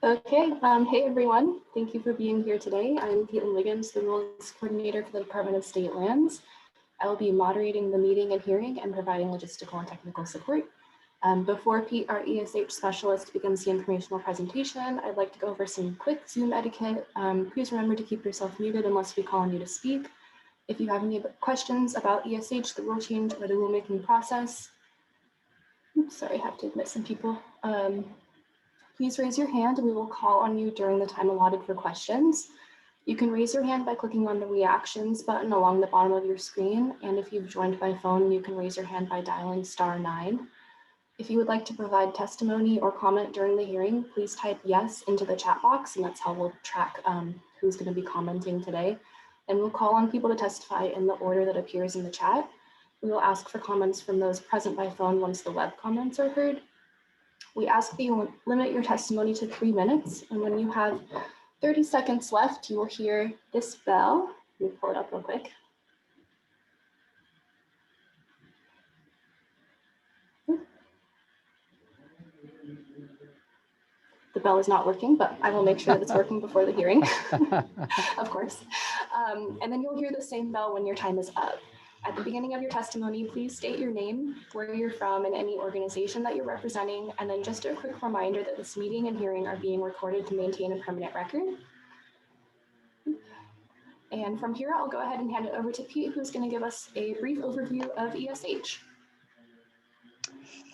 Hey everyone. Thank you for being here today. I'm Caitlin Wiggins, the Rules Coordinator for the Department of State Lands. I will be moderating the meeting and hearing and providing logistical and technical support. Before Pete, our ESH specialist, begins the informational presentation, I'd like to go over some quick Zoom etiquette. Please remember to keep yourself muted unless we call on you to speak. If you have any questions about ESH, the rule change, or the rulemaking process, sorry, I have to admit some people. Please raise your hand and we will call on you during the time allotted for questions. You can raise your hand by clicking on the reactions button along the bottom of your screen. And if you've joined by phone, you can raise your hand by dialing *9. If you would like to provide testimony or comment during the hearing, please type yes into the chat box, and that's how we'll track who's going to be commenting today. And we'll call on people to testify in the order that appears in the chat. We will ask for comments from those present by phone once the web comments are heard. We ask that you limit your testimony to 3 minutes, and when you have 30 seconds left, you will hear this bell. Let me pull it up real quick. The bell is not working, but I will make sure that it's working before the hearing, of course. And then you'll hear the same bell when your time is up. At the beginning of your testimony, please state your name, where you're from, and any organization that you're representing, and then just a quick reminder that this meeting and hearing are being recorded to maintain a permanent record. And from here, I'll go ahead and hand it over to Pete, who's going to give us a brief overview of ESH.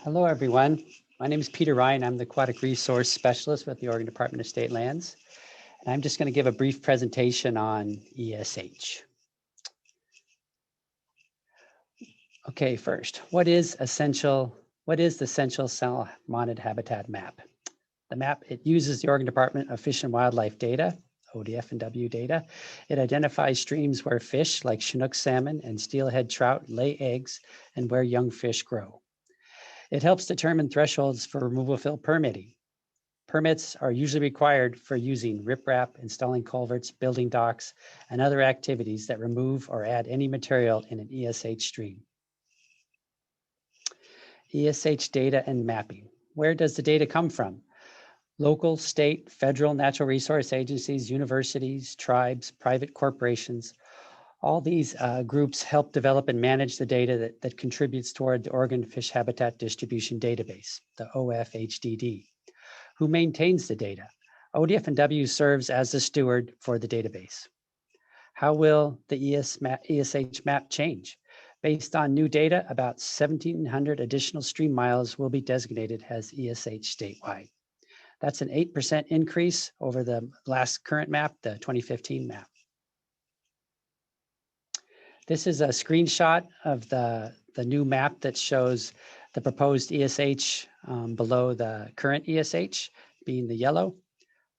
Hello, everyone. My name is Peter Ryan. I'm the Aquatic Resource Specialist with the Oregon Department of State Lands. And I'm just going to give a brief presentation on ESH. Okay, first, what is the Essential Salmonid Habitat Map? The map, it uses the Oregon Department of Fish and Wildlife data, ODF&W data. It identifies streams where fish like Chinook salmon and steelhead trout lay eggs and where young fish grow. It helps determine thresholds for removal fill permitting. Permits are usually required for using riprap, installing culverts, building docks, and other activities that remove or add any material in an ESH stream. ESH data and mapping. Where does the data come from? Local, state, federal natural resource agencies, universities, tribes, private corporations. All these groups help develop and manage the data that contributes toward the Oregon Fish Habitat Distribution Database, the OFHDD. Who maintains the data? ODF&W serves as the steward for the database. How will the ESH map change? Based on new data, about 1,700 additional stream miles will be designated as ESH statewide. That's an 8% increase over the last current map, the 2015 map. This is a screenshot of the new map that shows the proposed ESH below the current ESH, being the yellow.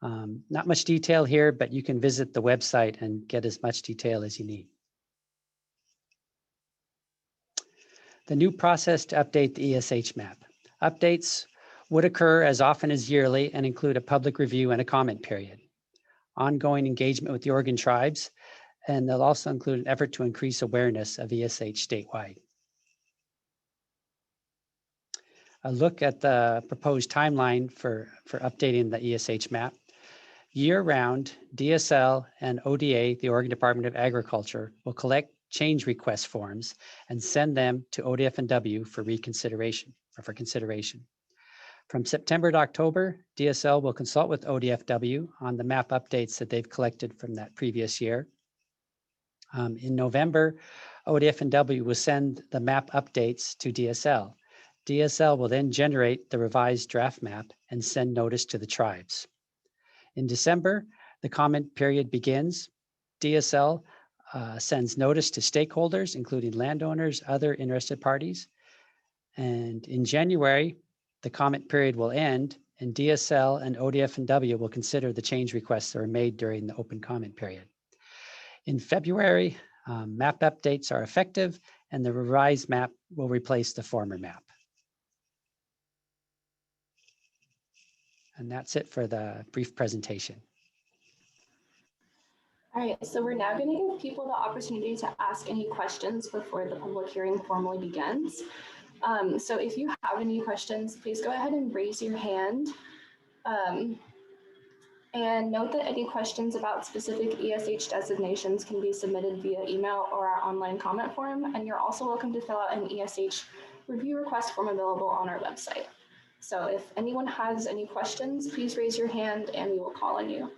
Not much detail here, but you can visit the website and get as much detail as you need. The new process to update the ESH map. Updates would occur as often as yearly and include a public review and a comment period. Ongoing engagement with the Oregon tribes, and they'll also include an effort to increase awareness of ESH statewide. A look at the proposed timeline for updating the ESH map. Year-round, DSL and ODA, the Oregon Department of Agriculture, will collect change request forms and send them to ODF&W for consideration. From September to October, DSL will consult with ODF&W on the map updates that they've collected from that previous year. In November, ODF&W will send the map updates to DSL. DSL will then generate the revised draft map and send notice to the tribes. In December, the comment period begins. DSL sends notice to stakeholders, including landowners, other interested parties. And in January, the comment period will end, and DSL and ODF&W will consider the change requests that were made during the open comment period. In February, map updates are effective, and the revised map will replace the former map. And that's it for the brief presentation. All right, so we're now going to give people the opportunity to ask any questions before the public hearing formally begins. So if you have any questions, please go ahead and raise your hand. And note that any questions about specific ESH designations can be submitted via email or our online comment form, and you're also welcome to fill out an ESH review request form available on our website. So if anyone has any questions, please raise your hand and we will call on you.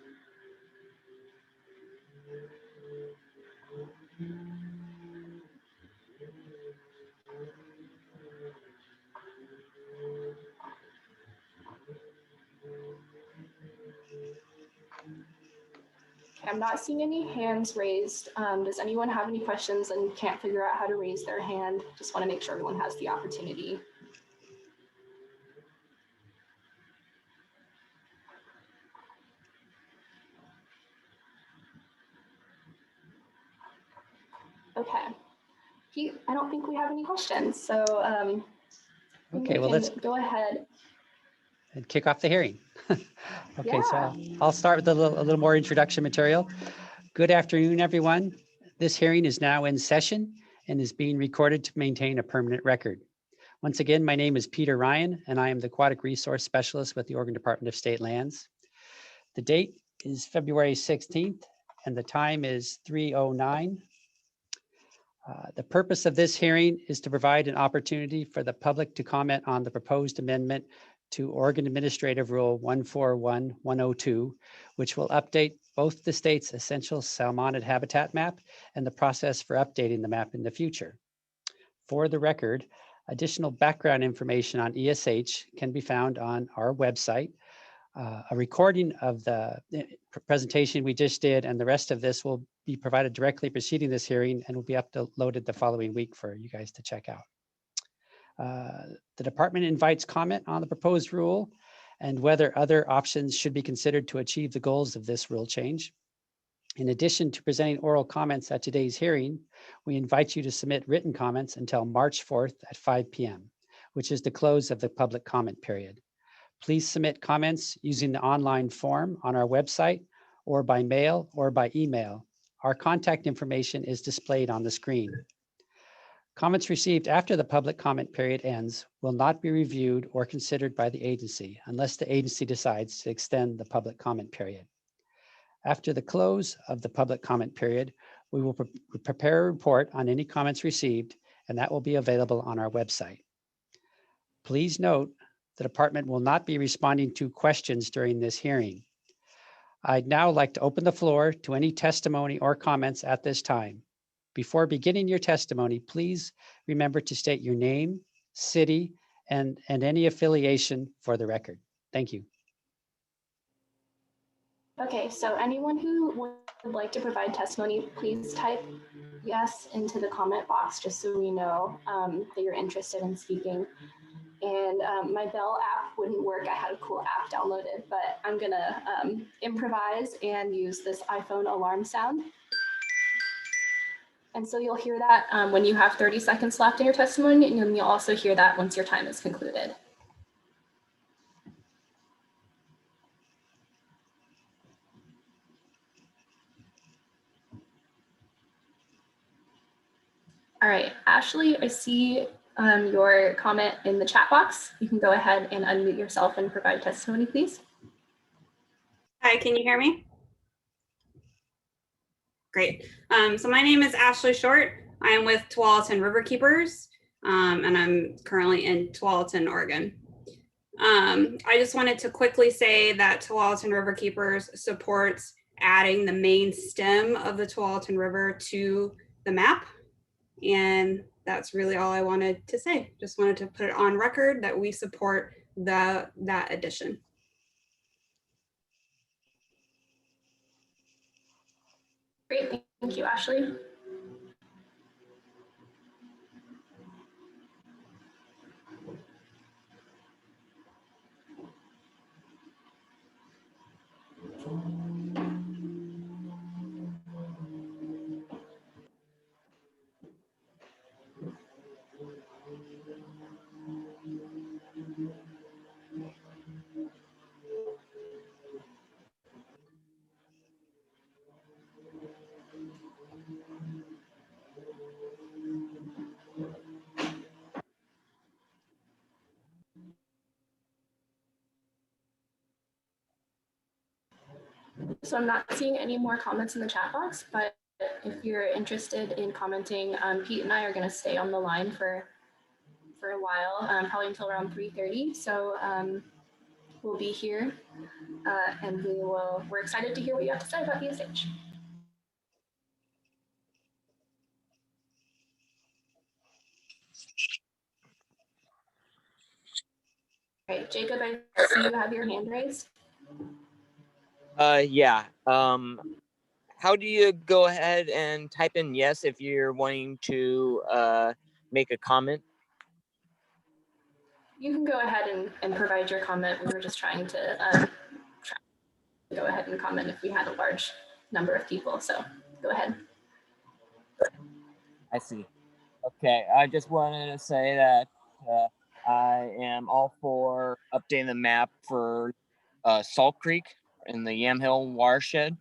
I'm not seeing any hands raised. Does anyone have any questions and can't figure out how to raise their hand? Just want to make sure everyone has the opportunity. Okay. Pete, I don't think we have any questions. So Okay, well, let's go ahead and kick off the hearing. Okay, Yeah. so I'll start with a little more introduction material. Good afternoon, everyone. This hearing is now in session and is being recorded to maintain a permanent record. Once again, my name is Peter Ryan, and I am the Aquatic Resource Specialist with the Oregon Department of State Lands. The date is February 16th, and the time is 3:09. The purpose of this hearing is to provide an opportunity for the public to comment on the proposed amendment to Oregon Administrative Rule 141102, which will update both the state's essential salmonid habitat map and the process for updating the map in the future. For the record, additional background information on ESH can be found on our website. A recording of the presentation we just did and the rest of this will be provided directly preceding this hearing and will be uploaded the following week for you guys to check out. The department invites comment on the proposed rule and whether other options should be considered to achieve the goals of this rule change. In addition to presenting oral comments at today's hearing, we invite you to submit written comments until March 4th at 5 p.m., which is the close of the public comment period. Please submit comments using the online form on our website or by mail or by email. Our contact information is displayed on the screen. Comments received after the public comment period ends will not be reviewed or considered by the agency unless the agency decides to extend the public comment period. After the close of the public comment period, we will prepare a report on any comments received, and that will be available on our website. Please note, the department will not be responding to questions during this hearing. I'd now like to open the floor to any testimony or comments at this time. Before beginning your testimony, please remember to state your name, city, and any affiliation for the record. Thank you. Okay, so anyone who would like to provide testimony, please type yes into the comment box just so we know that you're interested in speaking. And my Bell app wouldn't work. I had a cool app downloaded, but I'm gonna improvise and use this iPhone alarm sound. And so you'll hear that when you have 30 seconds left in your testimony, and then you'll also hear that once your time is concluded. All right, Ashley, I see your comment in the chat box. You can go ahead and unmute yourself and provide testimony, please. Hi, can you hear me? Great. So my name is Ashley Short. I am with Tualatin Riverkeepers, and I'm currently in Tualatin, Oregon. I just wanted to quickly say that Tualatin Riverkeepers supports adding the main stem of the Tualatin River to the map. And that's really all I wanted to say. Just wanted to put it on record that we support that addition. Great, thank you, Ashley. So I'm not seeing any more comments in the chat box, but if you're interested in commenting, Pete and I are going to stay on the line for a while, probably until around 3:30. So we'll be here, and we're excited to hear what you have to say about the ESH. All right, Jacob, I see you have your hand raised. Yeah. How do you go ahead and type in yes if you're wanting to make a comment? You can go ahead and provide your comment. We were just trying to go ahead and comment if we had a large number of people. So go ahead. I see. Okay, I just wanted to say that I am all for updating the map for Salt Creek in the Yamhill watershed,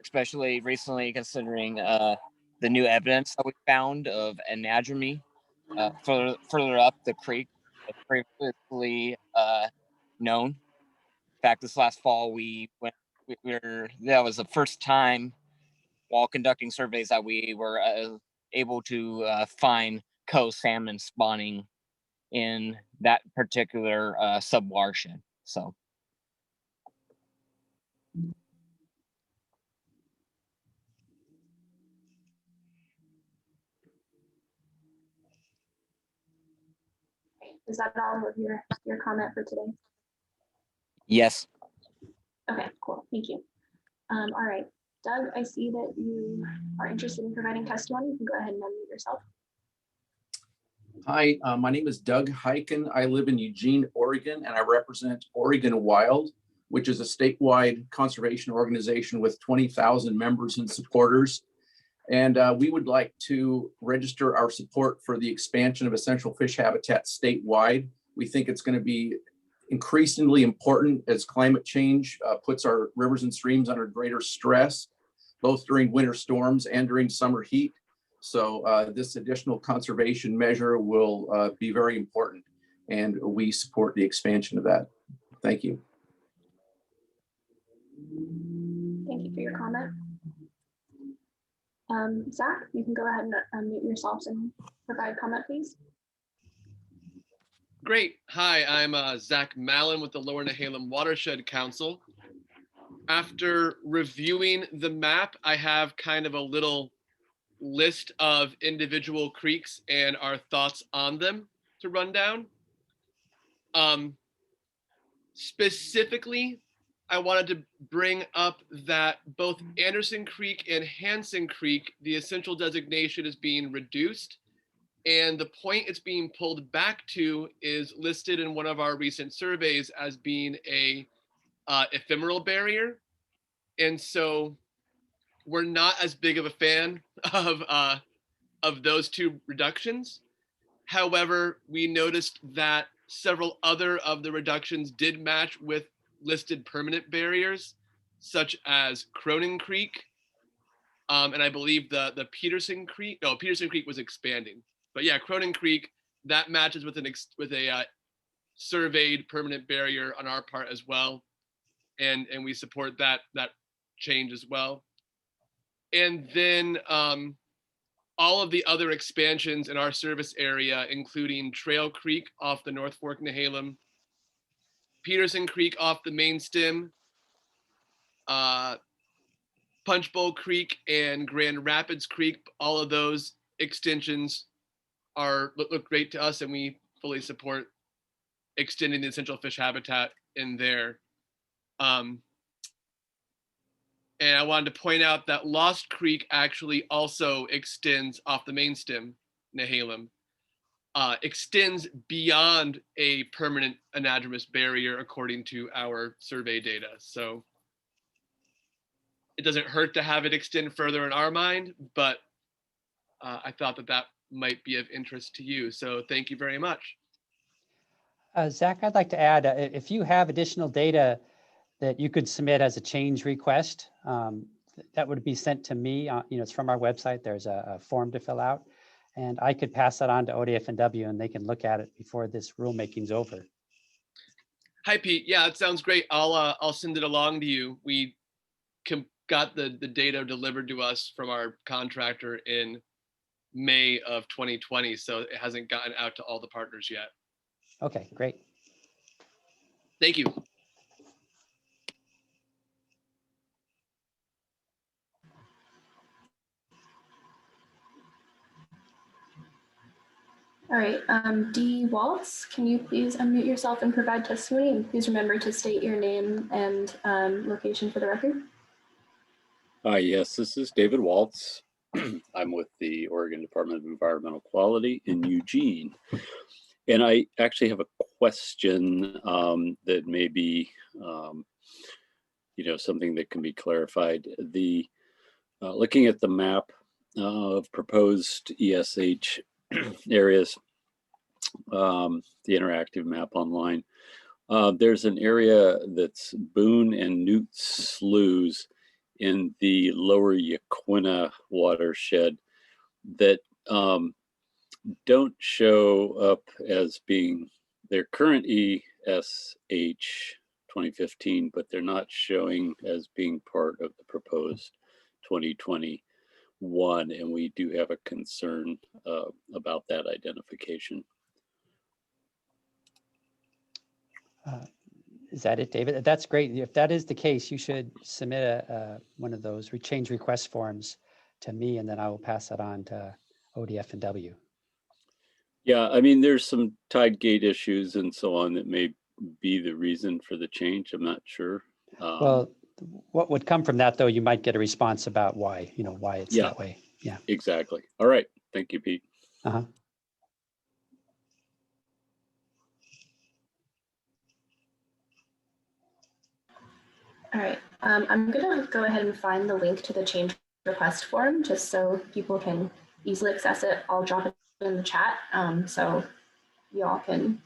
especially recently considering the new evidence that we found of anadromy further up the creek, previously known. In fact, this last fall that was the first time while conducting surveys that we were able to find salmon spawning in that particular sub-watershed. So. Is that all of your comment for today? Yes. Okay, cool. Thank you. All right, Doug, I see that you are interested in providing testimony. You can go ahead and unmute yourself. Hi, my name is Doug Heiken. I live in Eugene, Oregon, and I represent Oregon Wild, which is a statewide conservation organization with 20,000 members and supporters. And we would like to register our support for the expansion of essential fish habitat statewide. We think it's going to be increasingly important as climate change puts our rivers and streams under greater stress, both during winter storms and during summer heat. So this additional conservation measure will be very important, and we support the expansion of that. Thank you. Thank you for your comment. Zach, you can go ahead and unmute yourselves and provide comment, please. Great. Hi, I'm Zach Mallon with the Lower Nehalem Watershed Council. After reviewing the map, I have kind of a little list of individual creeks and our thoughts on them to run down. Specifically, I wanted to bring up that both Anderson Creek and Hanson Creek, the essential designation is being reduced. And the point it's being pulled back to is listed in one of our recent surveys as being a ephemeral barrier. And so we're not as big of a fan of those two reductions. However, we noticed that several other of the reductions did match with listed permanent barriers, such as Cronin Creek, and I believe the Peterson Creek was expanding. But yeah, Cronin Creek, that matches with a surveyed permanent barrier on our part as well, and we support that change as well. And then all of the other expansions in our service area, including Trail Creek off the North Fork Nehalem, Peterson Creek off the main stem, Punch Bowl Creek and Grand Rapids Creek, all of those extensions look great to us, and we fully support extending the essential fish habitat in there. And I wanted to point out that Lost Creek actually also extends off the main stem, Nehalem, extends beyond a permanent anadromous barrier according to our survey data. So it doesn't hurt to have it extend further in our mind, but I thought that might be of interest to you. So thank you very much. Zach, I'd like to add, if you have additional data that you could submit as a change request, that would be sent to me. It's from our website. There's a form to fill out, and I could pass that on to ODF&W, and they can look at it before this rulemaking's over. Hi, Pete. Yeah, it sounds great. I'll send it along to you. We got the data delivered to us from our contractor in May of 2020, so it hasn't gotten out to all the partners yet. Okay, great. Thank you. All right, Dee Waltz, can you please unmute yourself and provide testimony? And please remember to state your name and location for the record. Yes, this is David Waltz. I'm with the Oregon Department of Environmental Quality in Eugene. And I actually have a question that may be, something that can be clarified. Looking at the map of proposed ESH areas, the interactive map online, there's an area that's Boone and Newt Sloughs in the lower Yaquina watershed that don't show up as being their current ESH 2015, but they're not showing as being part of the proposed 2021. And we do have a concern about that identification. Is that it, David? That's great. If that is the case, you should submit one of those change request forms to me, and then I will pass that on to ODF and W. Yeah, I mean, there's some tide gate issues and so on that may be the reason for the change. I'm not sure. Well, what would come from that, though, you might get a response about why, why it's that way. Yeah, exactly. All right. Thank you, Pete. Uh-huh. All right, I'm gonna go ahead and find the link to the change request form just so people can easily access it. I'll drop it in the chat so y'all can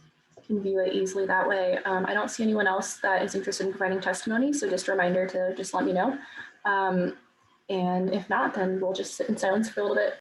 view it easily that way. I don't see anyone else that is interested in providing testimony, so just a reminder to just let me know. And if not, then we'll just sit in silence for a little bit.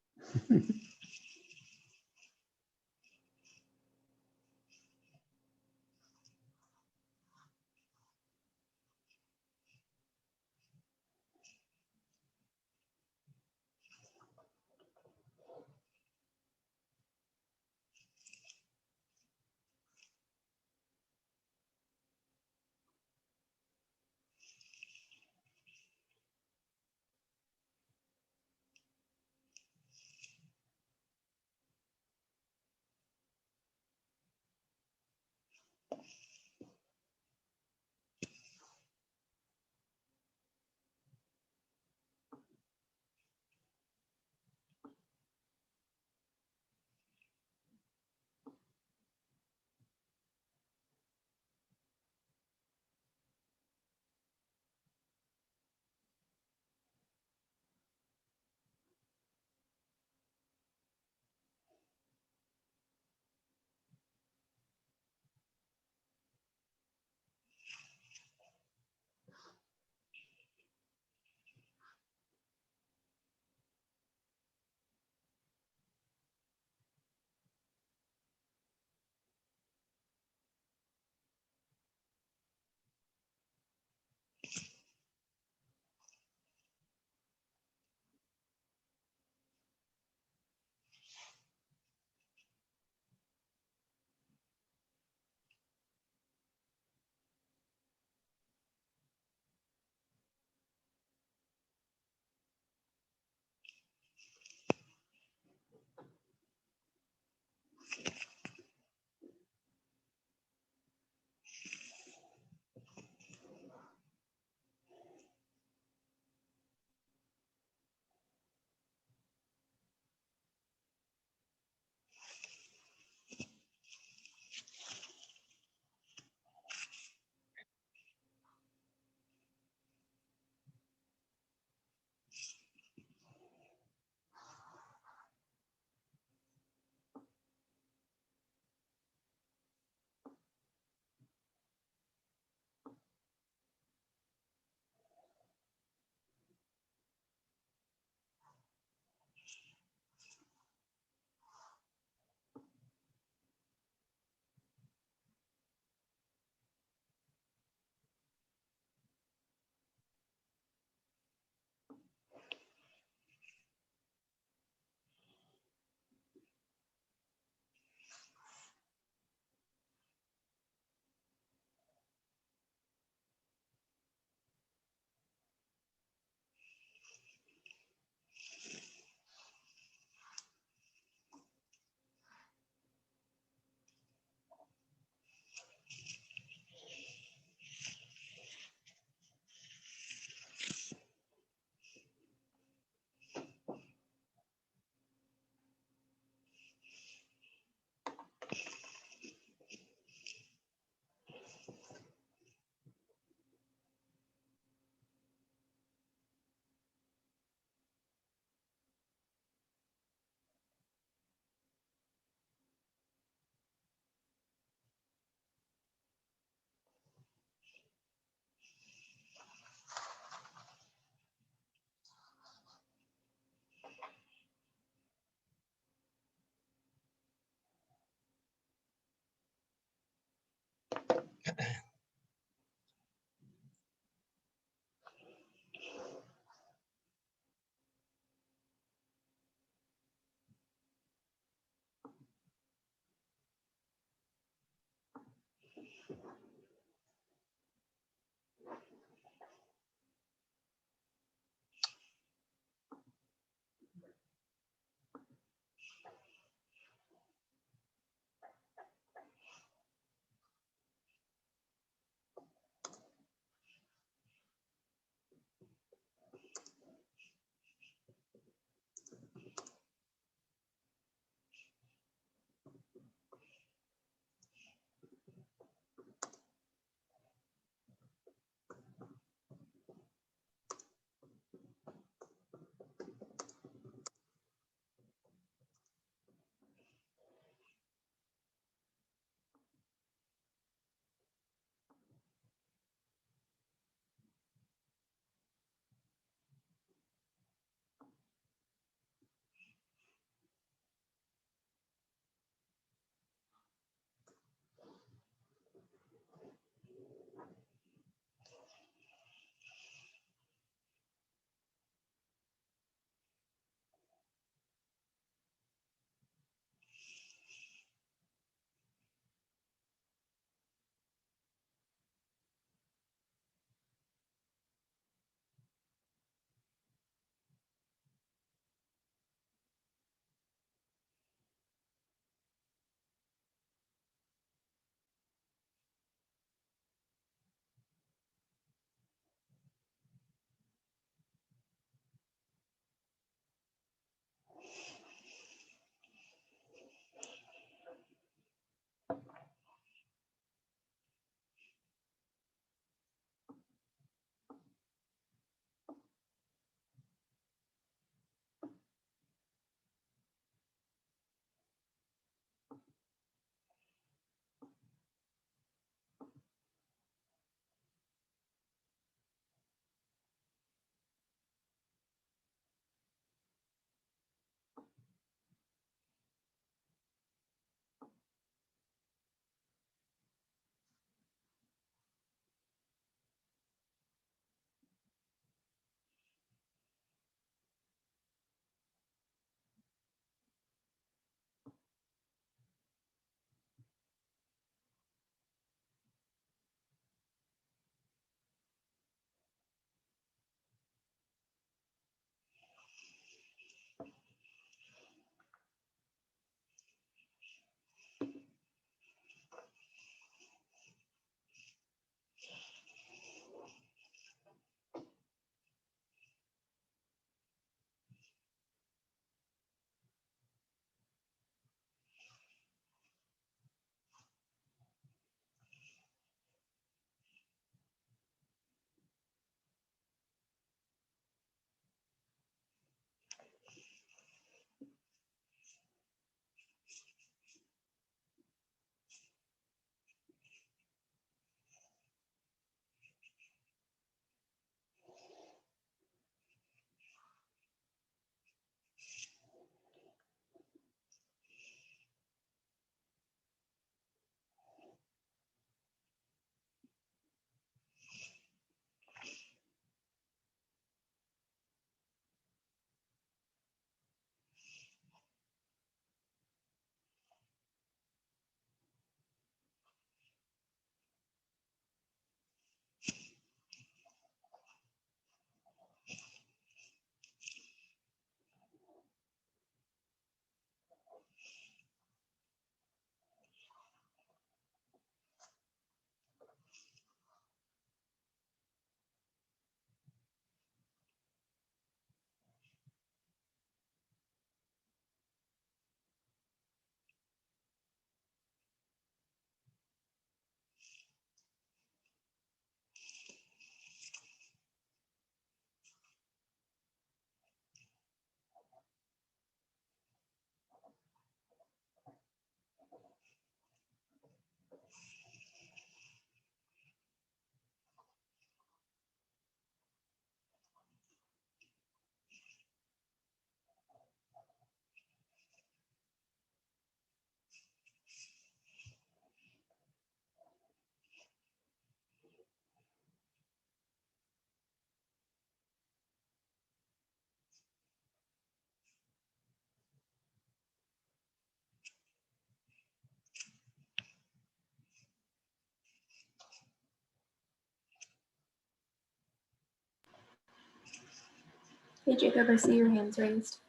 Hey, Jacob, I see your hand's raised.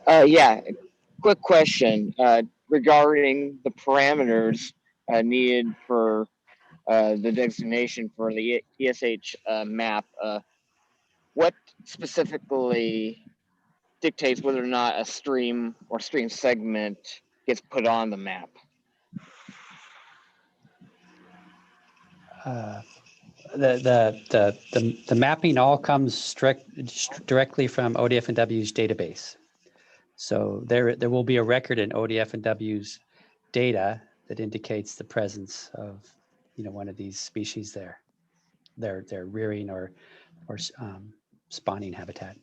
Yeah, quick question regarding the parameters needed for the designation for the ESH map. What specifically dictates whether or not a stream or stream segment gets put on the map? The mapping all comes directly from ODF&W's database. So there will be a record in ODF&W's data that indicates the presence of, one of these species there, their rearing or spawning habitat.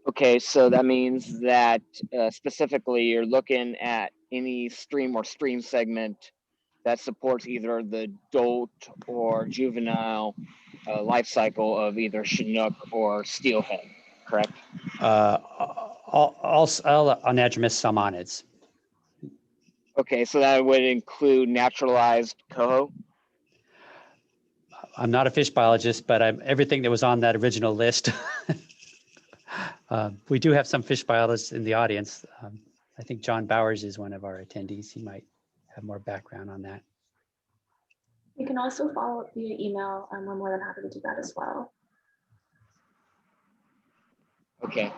Okay, so that means that specifically you're looking at any stream or stream segment that supports either the adult or juvenile life cycle of either Chinook or steelhead, correct? All anadromous salmonids. Okay, so that would include naturalized coho? I'm not a fish biologist, but I'm everything that was on that original list. We do have some fish biologists in the audience. I think John Bowers is one of our attendees. He might have more background on that. You can also follow up via email. We're more than happy to do that as well. Okay.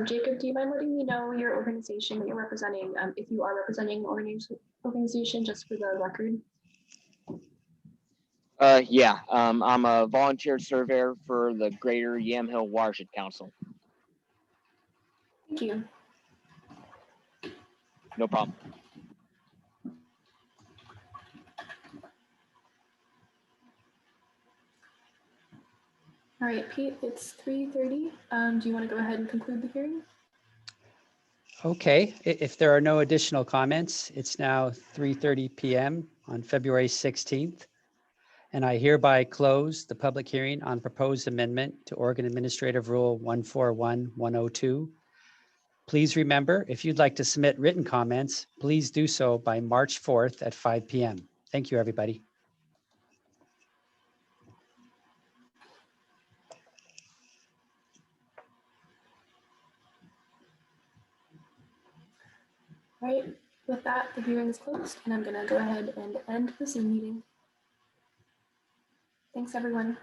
Jacob, do you mind letting me know your organization that you're representing, if you are representing an organization, just for the record? Yeah, I'm a volunteer surveyor for the Greater Yamhill Watershed Council. Thank you. No problem. All right, Pete, it's 3:30. Do you want to go ahead and conclude the hearing? Okay, if there are no additional comments, it's now 3:30 p.m. on February 16th. And I hereby close the public hearing on proposed amendment to Oregon Administrative Rule 141-102. Please remember, if you'd like to submit written comments, please do so by March 4th at 5 p.m. Thank you, everybody. All right, with that, the hearing is closed, and I'm going to go ahead and end the Zoom meeting. Thanks, everyone.